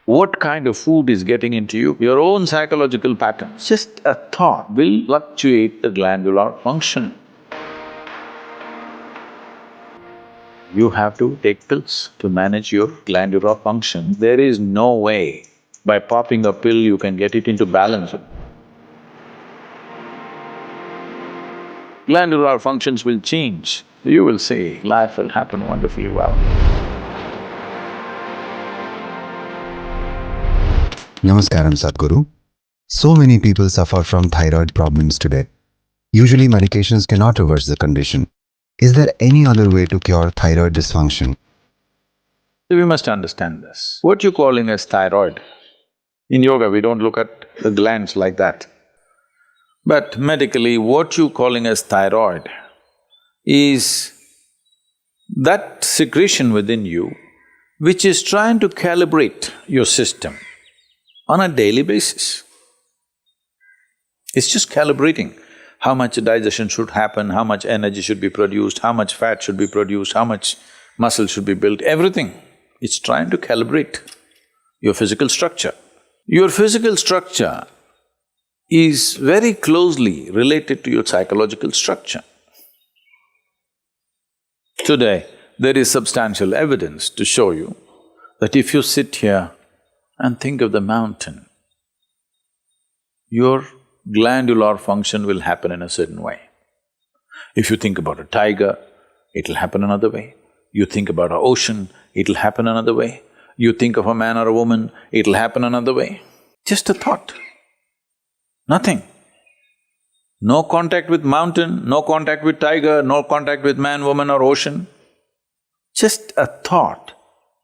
what kind of food is getting into you, your own psychological patterns. Just a thought will fluctuate the glandular function. You have to take pills to manage your glandular function. There is no way by popping a pill you can get it into balance. Glandular functions will change. You will see, life will happen wonderfully well. Namaskaram, Sadhguru. So many people suffer from thyroid problems today. Usually medications cannot reverse the condition. Is there any other way to cure thyroid dysfunction? We must understand this. What you're calling as thyroid, in yoga we don't look at the glands like that. But medically, what you're calling as thyroid is that secretion within you which is trying to calibrate your system on a daily basis. It's just calibrating how much digestion should happen, how much energy should be produced, how much fat should be produced, how much muscle should be built, everything. It's trying to calibrate your physical structure. Your physical structure is very closely related to your psychological structure. Today, there is substantial evidence to show you that if you sit here and think of the mountain, your glandular function will happen in a certain way. If you think about a tiger, it'll happen another way. You think about an ocean, it'll happen another way. You think of a man or a woman, it'll happen another way. Just a thought, nothing. No contact with mountain, no contact with tiger, no contact with man, woman or ocean. Just a thought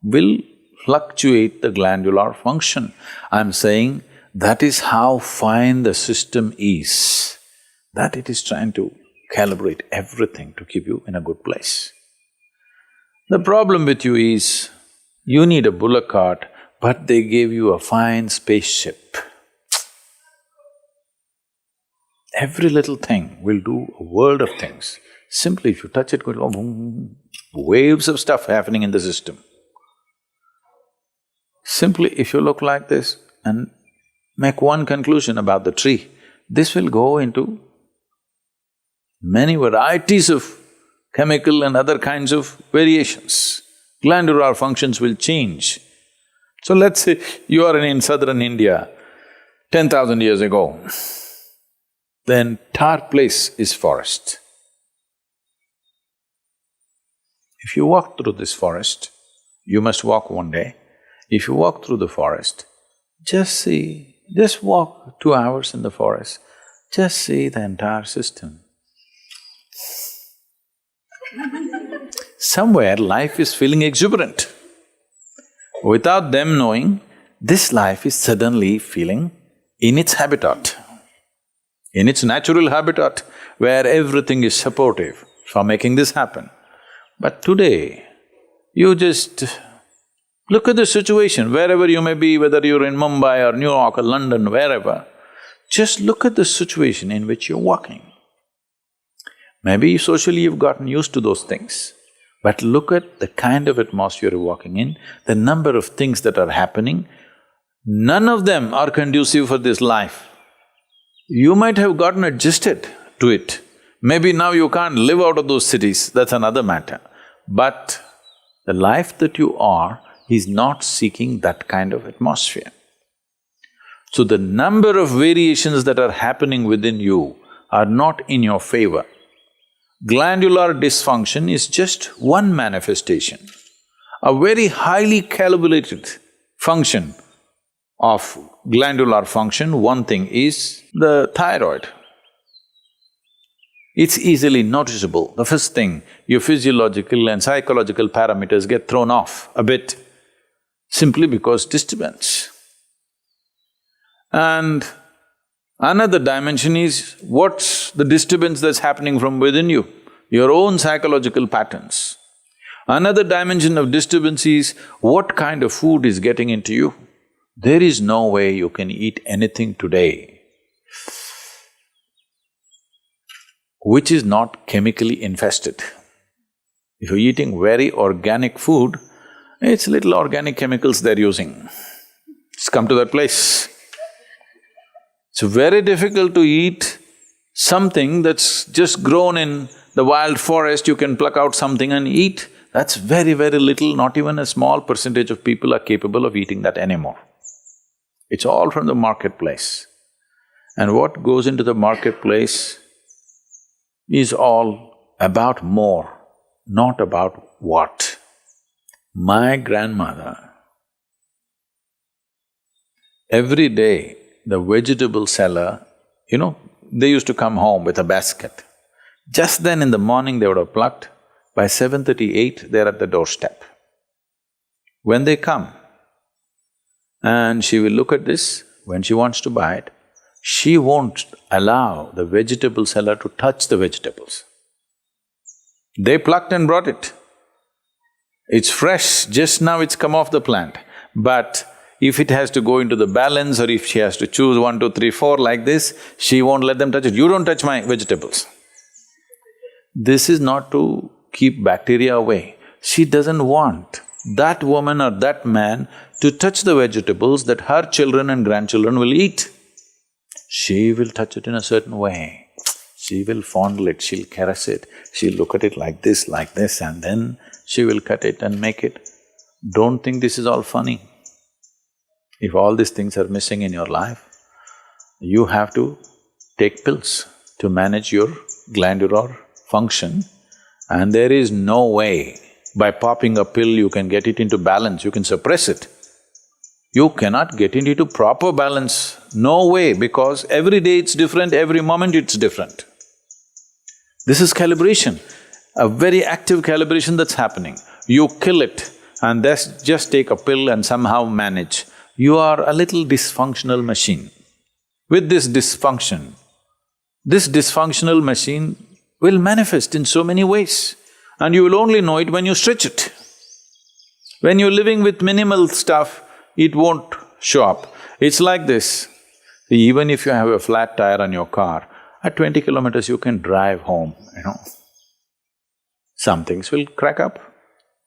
will fluctuate the glandular function. I'm saying that is how fine the system is, that it is trying to calibrate everything to keep you in a good place. The problem with you is, you need a bullock cart, but they gave you a fine spaceship. Every little thing will do a world of things. Simply if you touch it, go boom, waves of stuff happening in the system. Simply if you look like this and make one conclusion about the tree, this will go into many varieties of chemical and other kinds of variations. Glandular functions will change. So let's say you are in southern India 10,000 years ago. The entire place is forest. If you walk through this forest, you must walk one day. If you walk through the forest, just walk 2 hours in the forest, just see the entire system. Somewhere life is feeling exuberant. Without them knowing, this life is suddenly feeling in its habitat, in its natural habitat, where everything is supportive for making this happen. But today, you just look at the situation, wherever you may be, whether you're in Mumbai or New York or London, wherever, just look at the situation in which you're walking. Maybe socially you've gotten used to those things, but look at the kind of atmosphere you're walking in, the number of things that are happening, none of them are conducive for this life. You might have gotten adjusted to it. Maybe now you can't live out of those cities, that's another matter. But the life that you are is not seeking that kind of atmosphere. So the number of variations that are happening within you are not in your favor. Glandular dysfunction is just one manifestation. A very highly calibrated function of glandular function, one thing is the thyroid. It's easily noticeable. The first thing, your physiological and psychological parameters get thrown off a bit, simply because disturbance. And another dimension is what's the disturbance that's happening from within you, your own psychological patterns. Another dimension of disturbance is what kind of food is getting into you. There is no way you can eat anything today which is not chemically infested. If you're eating very organic food, it's little organic chemicals they're using. Just come to that place. It's very difficult to eat something that's just grown in the wild forest. You can pluck out something and eat. That's very, very little, not even a small percentage of people are capable of eating that anymore. It's all from the marketplace. And what goes into the marketplace is all about more, not about what. My grandmother, every day the vegetable seller, they used to come home with a basket. Just then in the morning they would have plucked. By 7:38, they're at the doorstep. When they come, and she will look at this, when she wants to buy it, she won't allow the vegetable seller to touch the vegetables. They plucked and brought it. It's fresh, just now it's come off the plant. But if it has to go into the balance or if she has to choose 1, 2, 3, 4 like this, she won't let them touch it. You don't touch my vegetables. This is not to keep bacteria away. She doesn't want that woman or that man to touch the vegetables that her children and grandchildren will eat. She will touch it in a certain way. She will fondle it, she'll caress it, she'll look at it like this, and then she will cut it and make it. Don't think this is all funny. If all these things are missing in your life, you have to take pills to manage your glandular function, and there is no way by popping a pill you can get it into balance, you can suppress it. You cannot get it into proper balance, no way, because every day it's different, every moment it's different. This is calibration, a very active calibration that's happening. You kill it and just take a pill and somehow manage. You are a little dysfunctional machine. With this dysfunctional machine will manifest in so many ways, and you will only know it when you stretch it. When you're living with minimal stuff, it won't show up. It's like this, even if you have a flat tire on your car, at 20 kilometers you can drive home, Some things will crack up,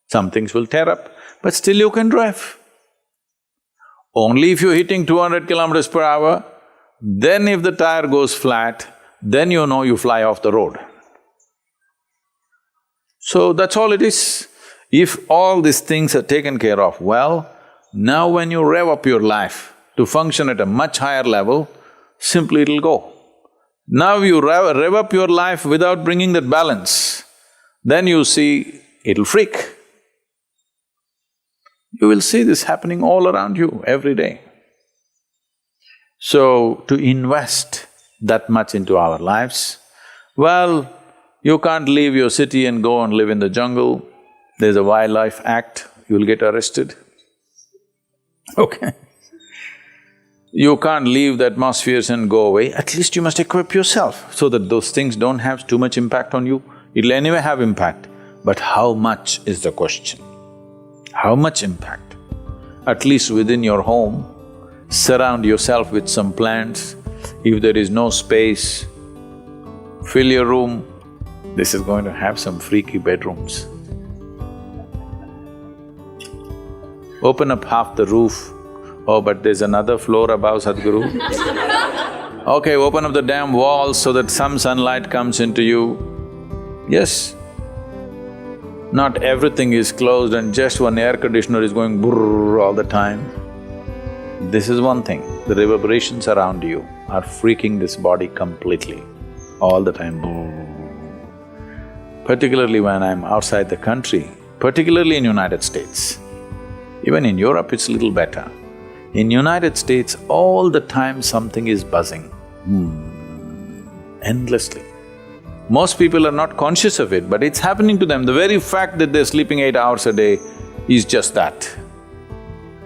some things will tear up, but still you can drive. Only if you're hitting 200 kilometers per hour, then if the tire goes flat, then you know you fly off the road. So that's all it is. If all these things are taken care of, well, now when you rev up your life to function at a much higher level, simply it'll go. Now you rev up your life without bringing that balance, then you see it'll freak. You will see this happening all around you every day. So, to invest that much into our lives, well, you can't leave your city and go and live in the jungle. There's a wildlife act, you'll get arrested. Okay. You can't leave the atmospheres and go away. At least you must equip yourself so that those things don't have too much impact on you. It'll anyway have impact, but how much is the question? How much impact? At least within your home, surround yourself with some plants. If there is no space, fill your room. This is going to have some freaky bedrooms. Open up half the roof. Oh, but there's another floor above, Sadhguru. Okay, open up the damn walls so that some sunlight comes into you. Yes. Not everything is closed and just one air conditioner is going brrrr all the time. This is one thing, the reverberations around you are freaking this body completely, all the time, brrrr. Particularly when I'm outside the country, particularly in United States. Even in Europe it's a little better. In United States, all the time something is buzzing, endlessly. Most people are not conscious of it, but it's happening to them. The very fact that they're sleeping 8 hours a day is just that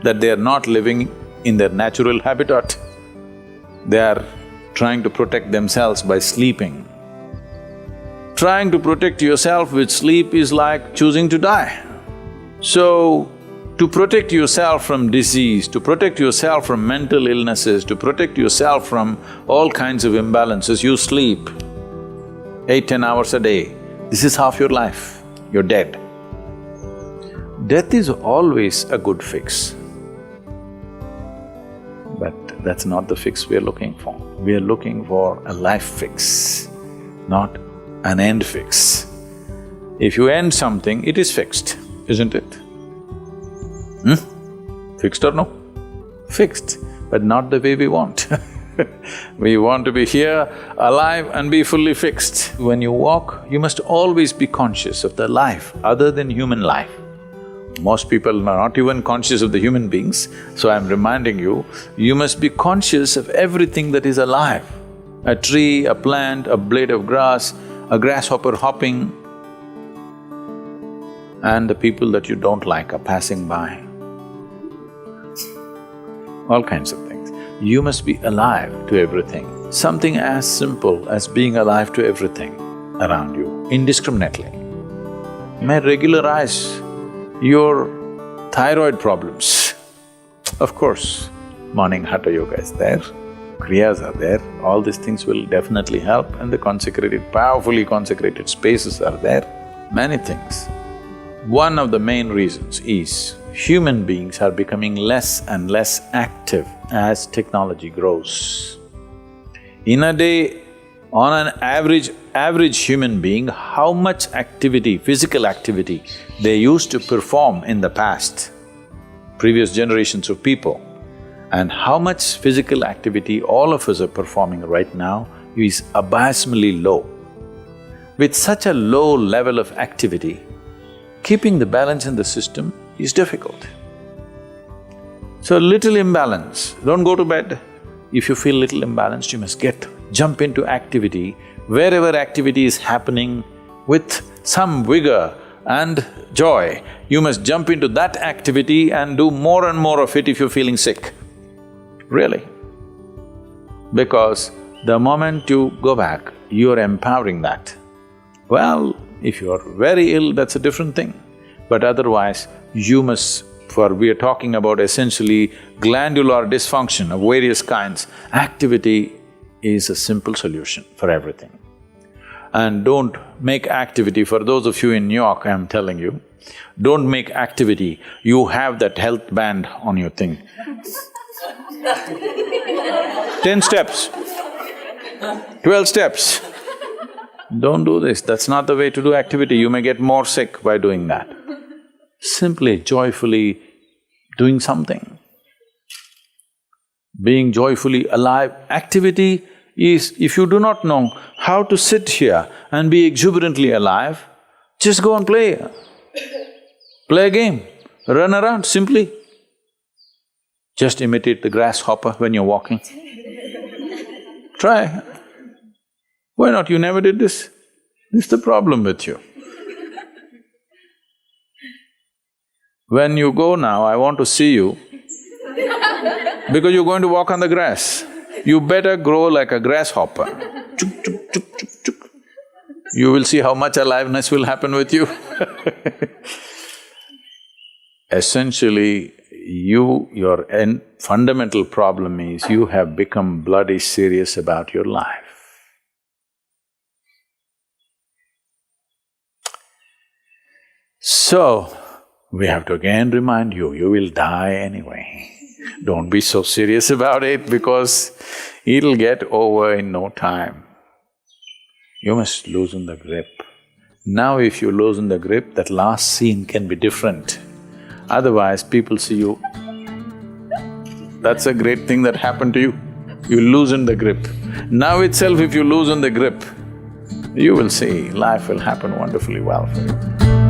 they're not living in their natural habitat. They are trying to protect themselves by sleeping. Trying to protect yourself with sleep is like choosing to die. So, to protect yourself from disease, to protect yourself from mental illnesses, to protect yourself from all kinds of imbalances, you sleep 8–10 hours a day. This is half your life, you're dead. Death is always a good fix. That's not the fix we are looking for. We are looking for a life fix, not an end fix. If you end something, it is fixed, isn't it? Fixed or no? Fixed, but not the way we want. We want to be here, alive and be fully fixed. When you walk, you must always be conscious of the life other than human life. Most people are not even conscious of the human beings, so I'm reminding you, you must be conscious of everything that is alive. A tree, a plant, a blade of grass, a grasshopper hopping, and the people that you don't like are passing by. All kinds of things. You must be alive to everything. Something as simple as being alive to everything around you, indiscriminately, may regularize your thyroid problems. Of course, morning Hatha Yoga is there, Kriyas are there, all these things will definitely help, and the consecrated, powerfully consecrated spaces are there, many things. One of the main reasons is human beings are becoming less and less active as technology grows. In a day, on an average human being, how much activity, physical activity they used to perform in the past, previous generations of people, and how much physical activity all of us are performing right now is abysmally low. With such a low level of activity, keeping the balance in the system is difficult. So little imbalance, don't go to bed. If you feel little imbalanced, you must jump into activity. Wherever activity is happening with some vigor and joy, you must jump into that activity and do more and more of it if you're feeling sick. Really. Because the moment you go back, you're empowering that. Well, if you're very ill, that's a different thing. But otherwise, you must… we are talking about essentially glandular dysfunction of various kinds. Activity is a simple solution for everything. And don't make activity, for those of you in New York, I'm telling you, don't make activity, you have that health band on your thing. 10 steps, 12 steps. Don't do this, that's not the way to do activity, you may get more sick by doing that. Simply, joyfully doing something. Being joyfully alive. Activity is, if you do not know how to sit here and be exuberantly alive, just go and play. Play a game, run around simply. Just imitate the grasshopper when you're walking. Try. Why not? You never did this? This is the problem with you. When you go now, I want to see you because you're going to walk on the grass. You better grow like a grasshopper. Chuk, chuk, chuk, chuk, chuk. You will see how much aliveness will happen with you. Essentially, your fundamental problem is you have become bloody serious about your life. So, we have to again remind you, you will die anyway. Don't be so serious about it because it'll get over in no time. You must loosen the grip. Now if you loosen the grip, that last scene can be different. Otherwise, people see you, that's a great thing that happened to you. You loosen the grip. Now itself if you loosen the grip, you will see life will happen wonderfully well for you.